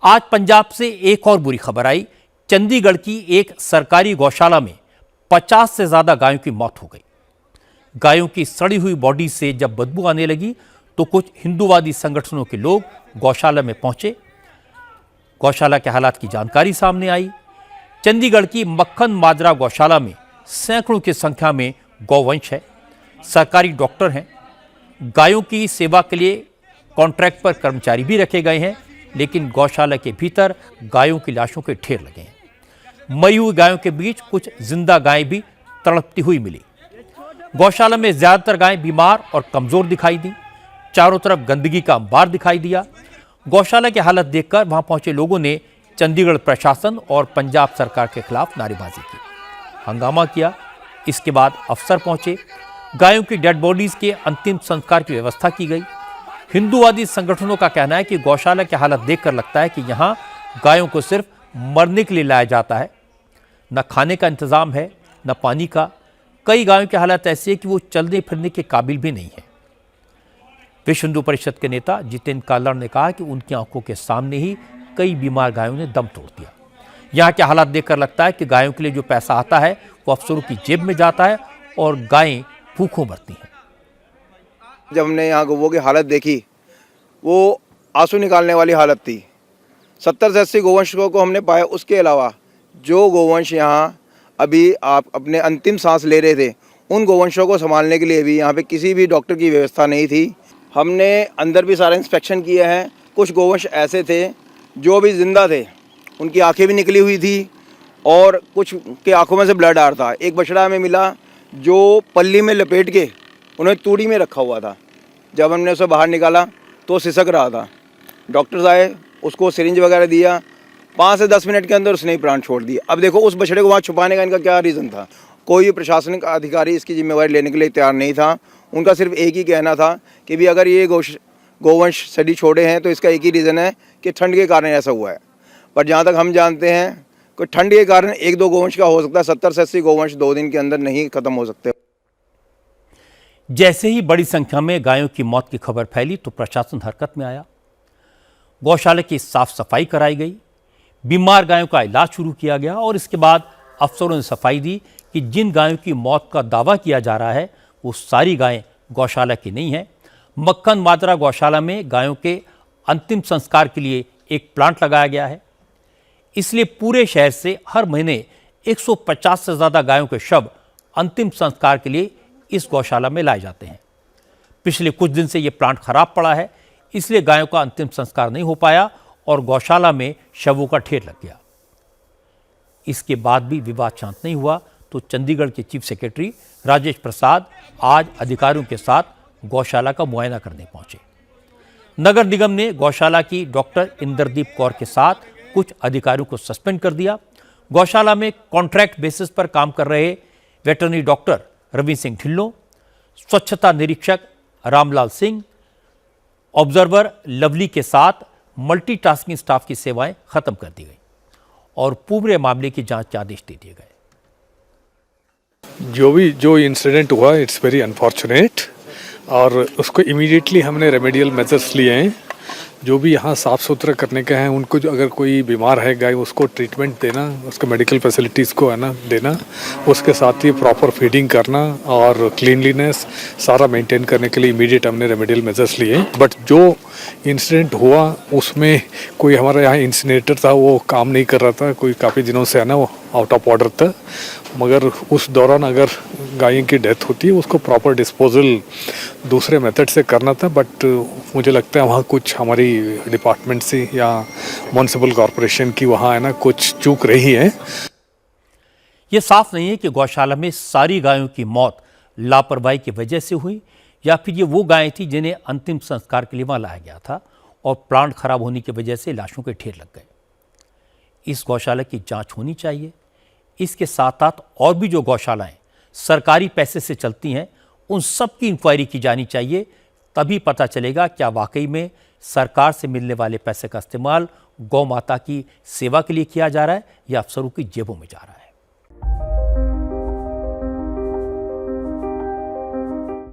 आज पंजाब से एक और बुरी खबर आई। चंडीगढ़ की एक सरकारी गौशाला में 50 से ज्यादा गायों की मौत हो गई। गायों की सड़ी हुई बॉडी से जब बदबू आने लगी तो कुछ हिंदूवादी संगठनों के लोग गौशाला में पहुंचे। गौशाला के हालात की जानकारी सामने आई। चंडीगढ़ की मक्खन माजरा गौशाला में सैकड़ों की संख्या में गौवंश है। सरकारी डॉक्टर हैं। गायों की सेवा के लिए कॉन्ट्रैक्ट पर कर्मचारी भी रखे गए हैं, लेकिन गौशाला के भीतर गायों की लाशों के ढेर लगे हैं। मरी हुई गायों के बीच कुछ जिंदा गायें भी तड़पती हुई मिली। गौशाला में ज्यादातर गायें बीमार और कमजोर दिखाई दी। चारों तरफ गंदगी का अंबार दिखाई दिया। गौशाला की हालत देखकर वहां पहुंचे लोगों ने चंडीगढ़ प्रशासन और पंजाब सरकार के खिलाफ नारेबाजी की, हंगामा किया। इसके बाद अफसर पहुंचे। गायों की डेड बॉडीज के अंतिम संस्कार की व्यवस्था की गई। हिंदूवादी संगठनों का कहना है कि गौशाला की हालत देखकर लगता है कि यहां गायों को सिर्फ मरने के लिए लाया जाता है। न खाने का इंतजाम है, न पानी का। कई गायों की हालत ऐसी है कि वो चलने फिरने के काबिल भी नहीं है। विश्व हिंदू परिषद के नेता जितेंद्र कालड़ ने कहा कि उनकी आंखों के सामने ही कई बीमार गायों ने दम तोड़ दिया। यहाँ के हालात देखकर लगता है कि गायों के लिए जो पैसा आता है वो अफसरों की जेब में जाता है और गायें भूखों मरती हैं। जब हमने यहाँ गौवों की हालत देखी, वो आंसू निकालने वाली हालत थी। 70 से 80 गौवंशों को हमने पाया। उसके अलावा जो गौवंश यहाँ अभी आप अपने अंतिम सांस ले रहे थे, उन गौवंशों को संभालने के लिए भी यहाँ पे किसी भी डॉक्टर की व्यवस्था नहीं थी। हमने अंदर भी सारा इंस्पेक्शन किए हैं। कुछ गौवंश ऐसे थे जो भी जिंदा थे, उनकी आंखें भी निकली हुई थी और कुछ के आंखों में से ब्लड आ रहा था। एक बछड़ा हमें मिला जो पल्ली में लपेट के उन्हें तूड़ी में रखा हुआ था। जब हमने उसे बाहर निकाला तो सिसक रहा था। डॉक्टर्स आए, उसको सिरिंज वगैरह दिया। 5 से 10 मिनट के अंदर उसने ही प्राण छोड़ दिया। अब देखो उस बछड़े को वहाँ छुपाने का इनका क्या रीज़न था। कोई भी प्रशासनिक अधिकारी इसकी जिम्मेवारी लेने के लिए तैयार नहीं था। उनका सिर्फ एक ही कहना था कि भी अगर ये गौवंश सड़ी छोड़े हैं तो इसका एक ही रीज़न है कि ठंड के कारण ऐसा हुआ है। पर जहाँ तक हम जानते हैं कि ठंड के कारण 1-2 गौवंश का हो सकता है। 70 से 80 गौवंश 2 दिन के अंदर नहीं खत्म हो सकते। जैसे ही बड़ी संख्या में गायों की मौत की खबर फैली तो प्रशासन हरकत में आया। गौशाला की साफ सफाई कराई गई। बीमार गायों का इलाज शुरू किया गया और इसके बाद अफसरों ने सफाई दी कि जिन गायों की मौत का दावा किया जा रहा है वो सारी गायें गौशाला की नहीं हैं। मक्खन माजरा गौशाला में गायों के अंतिम संस्कार के लिए एक प्लांट लगाया गया है। इसलिए पूरे शहर से हर महीने 150 से ज़्यादा गायों के शव अंतिम संस्कार के लिए इस गौशाला में लाए जाते हैं। पिछले कुछ दिन से ये प्लांट खराब पड़ा है, इसलिए गायों का अंतिम संस्कार नहीं हो पाया और गौशाला में शवों का ढेर लग गया। इसके बाद भी विवाद शांत नहीं हुआ तो चंडीगढ़ के चीफ सेक्रेटरी राजेश प्रसाद आज अधिकारियों के साथ गौशाला का मुआयना करने पहुंचे। नगर निगम ने गौशाला की डॉक्टर इंद्रदीप कौर के साथ कुछ अधिकारियों को सस्पेंड कर दिया। गौशाला में कॉन्ट्रैक्ट बेसिस पर काम कर रहे वेटरनरी डॉक्टर रवि सिंह ढिल्लों, स्वच्छता निरीक्षक रामलाल सिंह, ऑब्जर्वर लवली के साथ मल्टीटास्किंग स्टाफ की सेवाएं खत्म कर दी गई और पूरे मामले की जांच के आदेश दे दिए गए। जो इंसिडेंट हुआ इट्स वेरी अनफॉर्चुनेट और उसको इमीडिएटली हमने रेमेडियल मेजर्स लिए हैं। जो भी यहाँ साफ़ सुथरा करने का है, उनको जो अगर कोई बीमार है गाय उसको ट्रीटमेंट देना, उसको मेडिकल फैसिलिटीज़ को है ना देना, उसके साथ ही प्रॉपर फीडिंग करना और क्लीनलीनेस सारा मेंटेन करने के लिए इमीडिएट हमने रेमेडियल मेजर्स लिए। बट जो इंसिडेंट हुआ उसमें कोई हमारा यहाँ इंसिनेटर था वो काम नहीं कर रहा था, कोई काफ़ी दिनों से है ना वो आउट ऑफ ऑर्डर था। मगर उस दौरान अगर गाय की डेथ होती है उसको प्रॉपर डिस्पोजल दूसरे मेथड से करना था। बट मुझे लगता है वहाँ कुछ हमारी डिपार्टमेंट से या म्युनिसिपल कॉरपोरेशन की वहाँ है ना कुछ चूक रही है। ये साफ नहीं है कि गौशाला में सारी गायों की मौत लापरवाही की वजह से हुई या फिर ये वो गायें थी जिन्हें अंतिम संस्कार के लिए वहाँ लाया गया था और प्लांट खराब होने की वजह से लाशों के ढेर लग गए। इस गौशाला की जांच होनी चाहिए। इसके साथ साथ और भी जो गौशालाएं सरकारी पैसे से चलती हैं उन सब की इंक्वायरी की जानी चाहिए। तभी पता चलेगा क्या वाकई में सरकार से मिलने वाले पैसे का इस्तेमाल गौ माता की सेवा के लिए किया जा रहा है या अफसरों की जेबों में जा रहा है।